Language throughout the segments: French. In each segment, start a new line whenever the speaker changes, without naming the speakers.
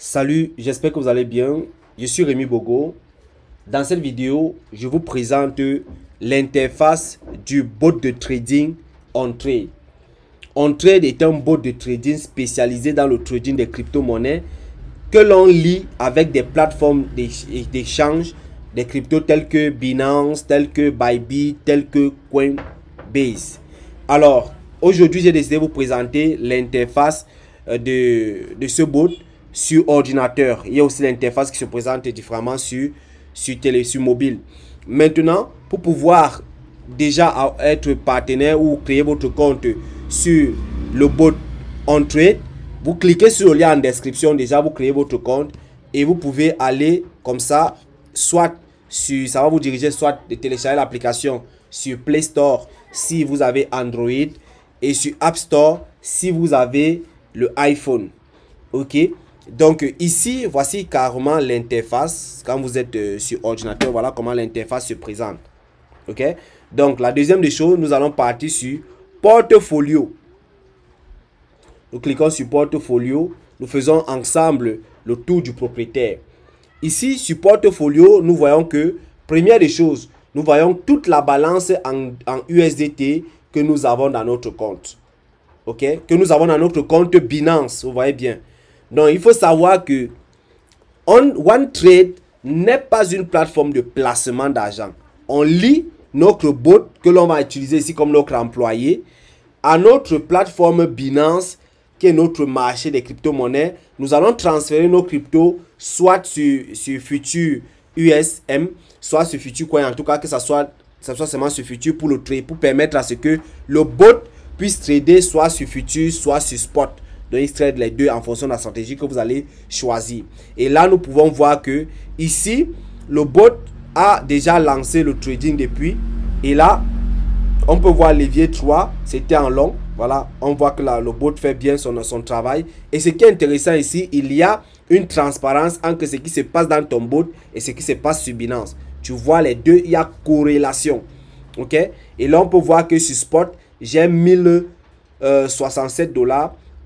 Salut, j'espère que vous allez bien. Je suis Rémi Bogo. Dans cette vidéo, je vous présente l'interface du bot de trading OnTrade. OnTrade est un bot de trading spécialisé dans le trading des crypto-monnaies que l'on lie avec des plateformes d'échange des cryptos telles que Binance, telles que Bybit, telles que Coinbase. Alors, aujourd'hui, j'ai décidé de vous présenter l'interface de ce bot sur ordinateur. Il y a aussi l'interface qui se présente différemment sur mobile. Maintenant, pour pouvoir déjà être partenaire ou créer votre compte sur le bot OnTrade, vous cliquez sur le lien en description. Déjà, vous créez votre compte et vous pouvez aller comme ça, soit sur, ça va vous diriger soit de télécharger l'application sur Play Store si vous avez Android et sur App Store si vous avez le iPhone. Ok, donc ici voici carrément l'interface. Quand vous êtes sur ordinateur, voilà comment l'interface se présente. Ok, donc la deuxième des choses, nous allons partir sur portfolio. Nous cliquons sur portfolio, nous faisons ensemble le tour du propriétaire. Ici sur portfolio, nous voyons que première des choses, nous voyons toute la balance en USDT que nous avons dans notre compte. Ok, que nous avons dans notre compte Binance, vous voyez bien. Donc il faut savoir que OnTrade n'est pas une plateforme de placement d'argent. On lie notre bot que l'on va utiliser ici comme notre employé à notre plateforme Binance qui est notre marché des crypto-monnaies. Nous allons transférer nos cryptos soit sur Future USM, soit sur Future Coin, en tout cas que ça soit seulement sur Future pour le trade, pour permettre à ce que le bot puisse trader soit sur Future, soit sur Spot. Donc il trade les deux en fonction de la stratégie que vous allez choisir. Et là, nous pouvons voir que ici, le bot a déjà lancé le trading depuis. Et là, on peut voir levier 3, c'était en long. Voilà, on voit que là, le bot fait bien son travail. Et ce qui est intéressant ici, il y a une transparence entre ce qui se passe dans ton bot et ce qui se passe sur Binance. Tu vois les deux, il y a corrélation. Ok, et là, on peut voir que sur Spot, j'ai 1067 $.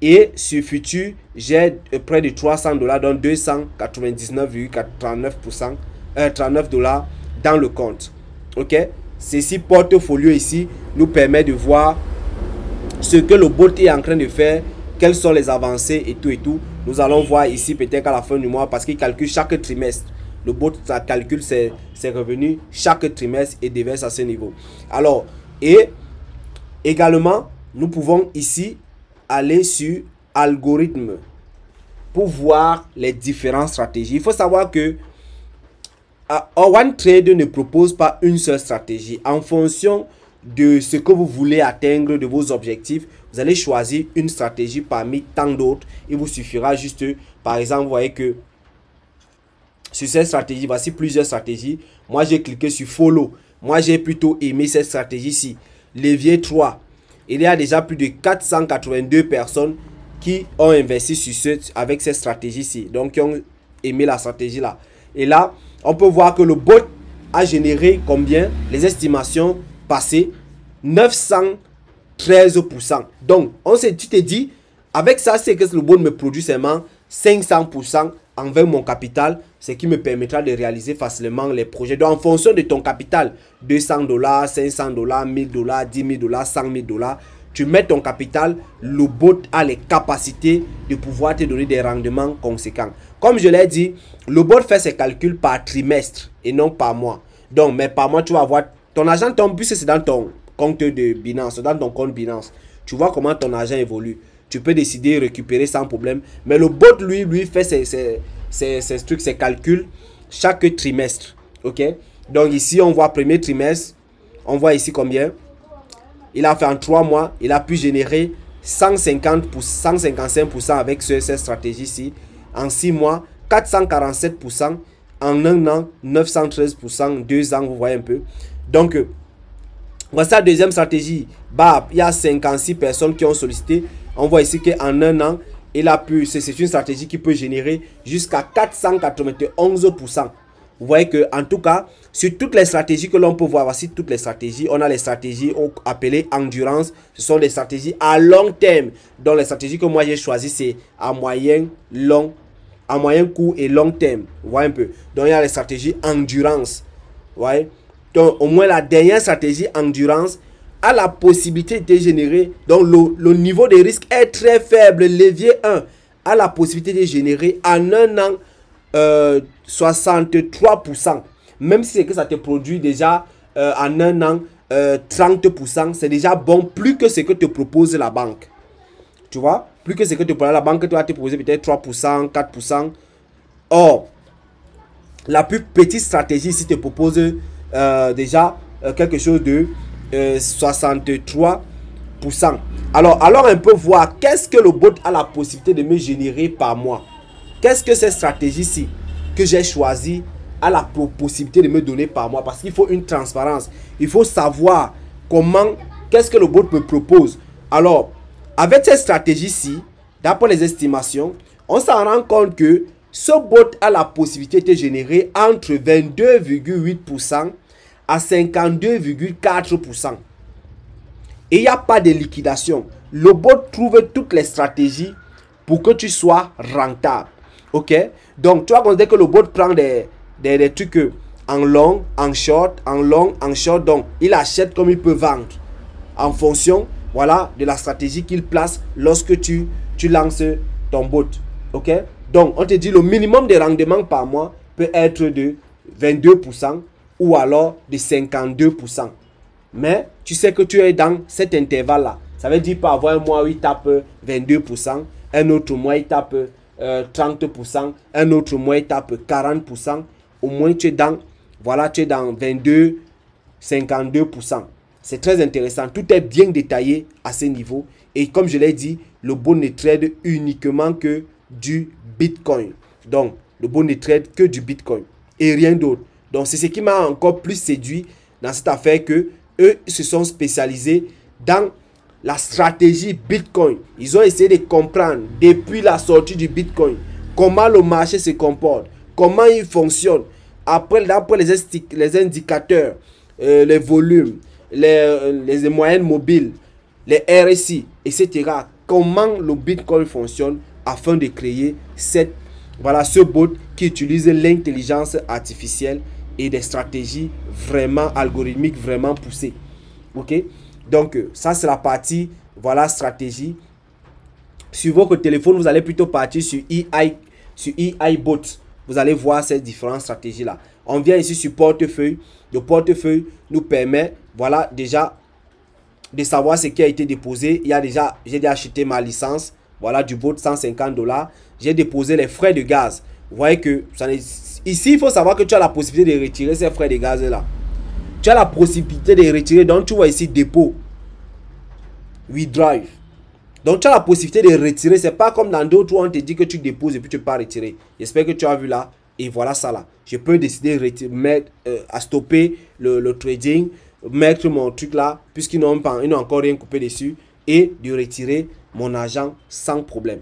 Et sur Future, j'ai près de 300 $, donc 299,39 $, dans le compte. Ok, ceci portfolio ici nous permet de voir ce que le bot est en train de faire, quelles sont les avancées et tout et tout. Nous allons voir ici peut-être à la fin du mois parce qu'il calcule chaque trimestre. Le bot, ça calcule ses revenus chaque trimestre et déverse à ce niveau. Alors, et également, nous pouvons ici aller sur algorithme pour voir les différentes stratégies. Il faut savoir que OnTrade ne propose pas une seule stratégie. En fonction de ce que vous voulez atteindre, de vos objectifs, vous allez choisir une stratégie parmi tant d'autres. Il vous suffira juste, par exemple, vous voyez que sur cette stratégie, voici plusieurs stratégies. Moi, j'ai cliqué sur Follow. Moi, j'ai plutôt aimé cette stratégie-ci. Levier 3. Il y a déjà plus de 482 personnes qui ont investi avec cette stratégie-ci. Donc, qui ont aimé la stratégie-là. Et là, on peut voir que le bot a généré combien? Les estimations passées, 913%. Donc, tu te dis, avec ça, c'est que le bot me produit seulement 500% envers mon capital, ce qui me permettra de réaliser facilement les projets. Donc, en fonction de ton capital, 200 $, 500 $, 1000 $, 10 000 $, 100 000 $, tu mets ton capital, le bot a les capacités de pouvoir te donner des rendements conséquents. Comme je l'ai dit, le bot fait ses calculs par trimestre et non par mois. Donc, mais par mois, tu vas avoir ton argent tombe, puisque c'est dans ton compte de Binance, dans ton compte Binance. Tu vois comment ton argent évolue. Tu peux décider de récupérer sans problème. Mais le bot, lui fait ses trucs, ses calculs chaque trimestre. Ok? Donc ici, on voit premier trimestre. On voit ici combien? Il a fait en 3 mois. Il a pu générer 155% avec cette stratégie-ci. En 6 mois, 447%. En 1 an, 913%. 2 ans, vous voyez un peu. Donc, voici la deuxième stratégie. Bah, il y a 56 personnes qui ont sollicité. On voit ici qu'en 1 an, il a pu, c'est une stratégie qui peut générer jusqu'à 491%. Vous voyez que, en tout cas, sur toutes les stratégies que l'on peut voir, voici toutes les stratégies. On a les stratégies appelées endurance. Ce sont des stratégies à long terme. Donc, les stratégies que moi j'ai choisies, c'est à moyen, long à moyen court et long terme. Vous voyez un peu. Donc, il y a les stratégies endurance. Vous voyez. Donc, au moins, la dernière stratégie endurance a la possibilité de générer. Donc, le niveau de risque est très faible. Levier 1 a la possibilité de générer en un an 63%. Même si c'est que ça te produit déjà en un an 30%, c'est déjà bon, plus que ce que te propose la banque. Tu vois, plus que ce que te propose la banque, tu vas te proposer peut-être 3%, 4%. Or, la plus petite stratégie ici te propose déjà quelque chose de 63%. Alors un peu voir qu'est-ce que le bot a la possibilité de me générer par mois. Qu'est-ce que cette stratégie-ci que j'ai choisie a la possibilité de me donner par mois, parce qu'il faut une transparence. Il faut savoir comment, qu'est-ce que le bot me propose. Alors, avec cette stratégie-ci, d'après les estimations, on s'en rend compte que ce bot a la possibilité de générer entre 22,8% à 52,4%. Et il n'y a pas de liquidation. Le bot trouve toutes les stratégies pour que tu sois rentable. Ok? Donc, tu vas considérer que le bot prend des trucs en long, en short, en long, en short. Donc, il achète comme il peut vendre en fonction, voilà, de la stratégie qu'il place lorsque tu lances ton bot. Ok? Donc, on te dit le minimum de rendement par mois peut être de 22% ou alors de 52%. Mais tu sais que tu es dans cet intervalle-là. Ça veut dire par avoir un mois où il tape 22%, un autre mois il tape 30%, un autre mois il tape 40%. Au moins tu es dans, voilà, tu es dans 22, 52%. C'est très intéressant. Tout est bien détaillé à ce niveau. Et comme je l'ai dit, le bot ne trade uniquement que du Bitcoin. Donc, le bot ne trade que du Bitcoin et rien d'autre. Donc, c'est ce qui m'a encore plus séduit dans cette affaire, que eux se sont spécialisés dans la stratégie Bitcoin. Ils ont essayé de comprendre depuis la sortie du Bitcoin comment le marché se comporte, comment il fonctionne. Après les indicateurs, les volumes, les moyennes mobiles, les RSI, etc. Comment le Bitcoin fonctionne afin de créer ce bot qui utilise l'intelligence artificielle et des stratégies vraiment algorithmiques, vraiment poussées. Ok? Donc, ça c'est la partie, voilà, stratégie. Sur votre téléphone, vous allez plutôt partir sur EI Bot. Vous allez voir ces différentes stratégies-là. On vient ici sur portefeuille. Le portefeuille nous permet, voilà, déjà de savoir ce qui a été déposé. Il y a déjà, j'ai déjà acheté ma licence, voilà, du bot, $150. J'ai déposé les frais de gaz. Vous voyez que ici, il faut savoir que tu as la possibilité de retirer ces frais de gaz-là. Tu as la possibilité de retirer. Donc, tu vois ici, dépôt. WeDrive. Donc, tu as la possibilité de retirer. C'est pas comme dans d'autres où on te dit que tu déposes et puis tu peux pas retirer. J'espère que tu as vu là. Et voilà ça là. Je peux décider de à stopper le trading, mettre mon truc là, puisqu'ils n'ont encore rien coupé dessus, et de retirer mon argent sans problème.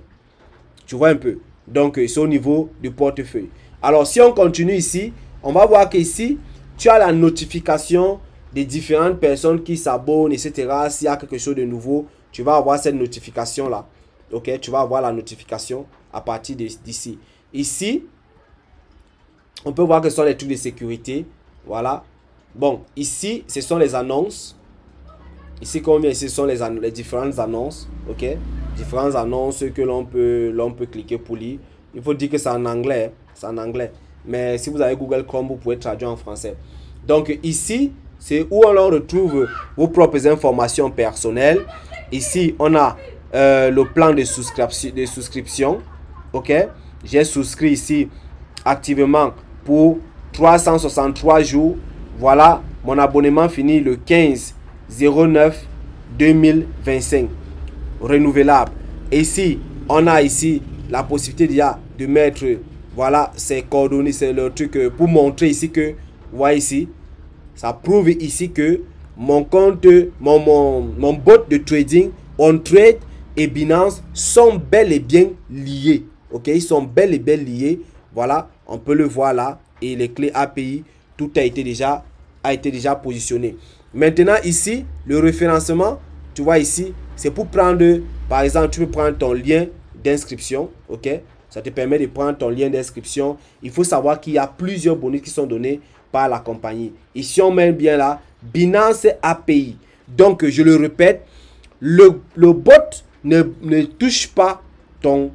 Tu vois un peu. Donc, c'est au niveau du portefeuille. Alors, si on continue ici, on va voir qu'ici, tu as la notification des différentes personnes qui s'abonnent, etc. S'il y a quelque chose de nouveau, tu vas avoir cette notification-là. Ok, tu vas avoir la notification à partir d'ici. Ici, on peut voir que ce sont les trucs de sécurité. Voilà. Bon, ici, ce sont les annonces. Ici, comme ici, ce sont les différentes annonces. Ok, différentes annonces que l'on peut cliquer pour lire. Il faut dire que c'est en anglais. C'est en anglais. Mais si vous avez Google Chrome, vous pouvez traduire en français. Donc ici, c'est où on retrouve vos propres informations personnelles. Ici, on a le plan de souscription. Ok, j'ai souscrit ici activement pour 363 jours. Voilà, mon abonnement finit le 15/09/2025. Renouvelable. Ici, on a ici la possibilité déjà de mettre, voilà, ces coordonnées, c'est le truc pour montrer ici que, vous voyez ici, ça prouve ici que mon compte, mon bot de trading, OnTrade et Binance sont bel et bien liés. Ok, ils sont bel et bien liés. Voilà, on peut le voir là. Et les clés API, tout a été déjà positionné. Maintenant ici, le référencement, tu vois ici, c'est pour prendre, par exemple, tu peux prendre ton lien d'inscription. Ok, Ça te permet de prendre ton lien d'inscription. Il faut savoir qu'il y a plusieurs bonus qui sont donnés par la compagnie. Ici, on met bien là, Binance API. Donc, je le répète, le bot ne touche pas ton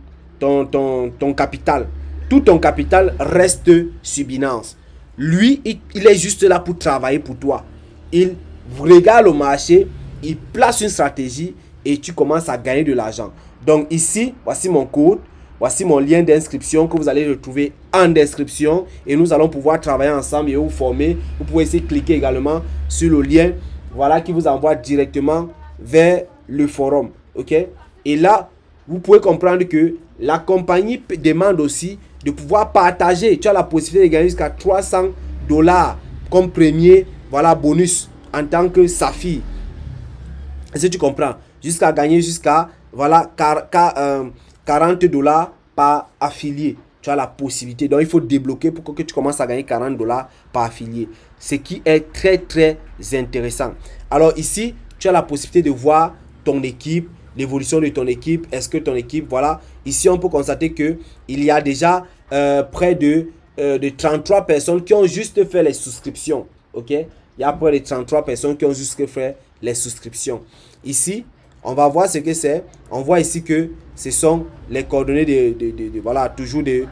capital. Tout ton capital reste sur Binance. Lui, il est juste là pour travailler pour toi. Il regarde le marché, il place une stratégie et tu commences à gagner de l'argent. Donc ici, voici mon code, voici mon lien d'inscription que vous allez retrouver en description et nous allons pouvoir travailler ensemble et vous former. Vous pouvez essayer de cliquer également sur le lien, voilà, qui vous envoie directement vers le forum. Ok? Et là, vous pouvez comprendre que la compagnie demande aussi de pouvoir partager. Tu as la possibilité de gagner jusqu'à $300 comme premier, voilà, bonus en tant que Saphir. Est-ce que tu comprends? Jusqu'à gagner jusqu'à, voilà, $40 par affilié. Tu as la possibilité. Donc, il faut débloquer pour que tu commences à gagner $40 par affilié. Ce qui est très, très intéressant. Alors, ici, tu as la possibilité de voir ton équipe, l'évolution de ton équipe. Est-ce que ton équipe, voilà. Ici, on peut constater qu'il y a déjà près de 33 personnes qui ont juste fait les souscriptions. Ok? Il y a près de 33 personnes qui ont juste fait les souscriptions. Ici, on va voir ce que c'est. On voit ici que ce sont les coordonnées voilà, toujours de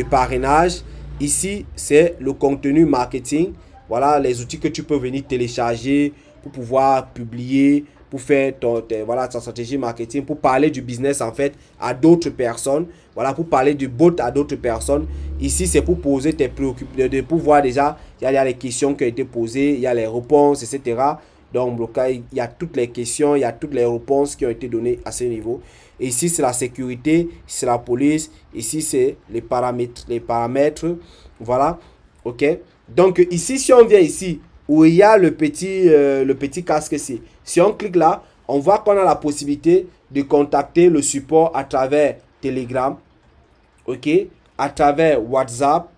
parrainage. Ici, c'est le contenu marketing. Voilà, les outils que tu peux venir télécharger pour pouvoir publier, pour faire voilà, ta stratégie marketing, pour parler du business en fait à d'autres personnes. Voilà, pour parler du bot à d'autres personnes. Ici, c'est pour poser tes préoccupations, pour voir déjà, il y a les questions qui ont été posées, il y a les réponses, etc. Donc, il y a toutes les questions, il y a toutes les réponses qui ont été données à ce niveau. Et ici, c'est la sécurité, c'est la police. Ici, c'est les paramètres. Voilà. OK. Donc, ici, si on vient ici, où il y a le petit casque ici. Si on clique là, on voit qu'on a la possibilité de contacter le support à travers Telegram. OK. À travers WhatsApp.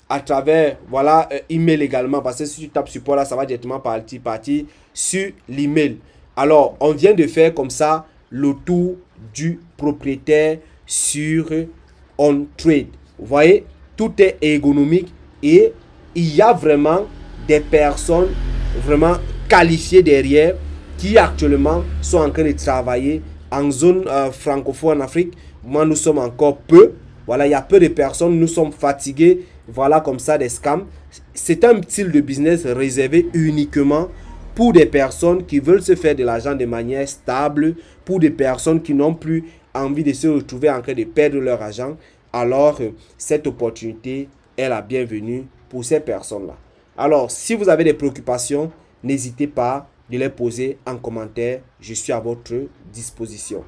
À travers, voilà, email également. Parce que si tu tapes support là, ça va directement partir sur l'email. Alors, on vient de faire comme ça le tour du propriétaire sur OnTrade. Vous voyez, tout est ergonomique et il y a vraiment des personnes vraiment qualifiées derrière qui actuellement sont en train de travailler en zone francophone en Afrique. Moi, nous sommes encore peu. Voilà, il y a peu de personnes. Nous sommes fatigués. Voilà, comme ça, des scams. C'est un style de business réservé uniquement pour des personnes qui veulent se faire de l'argent de manière stable, pour des personnes qui n'ont plus envie de se retrouver en train de perdre leur argent. Alors, cette opportunité est la bienvenue pour ces personnes-là. Alors, si vous avez des préoccupations, n'hésitez pas de les poser en commentaire. Je suis à votre disposition.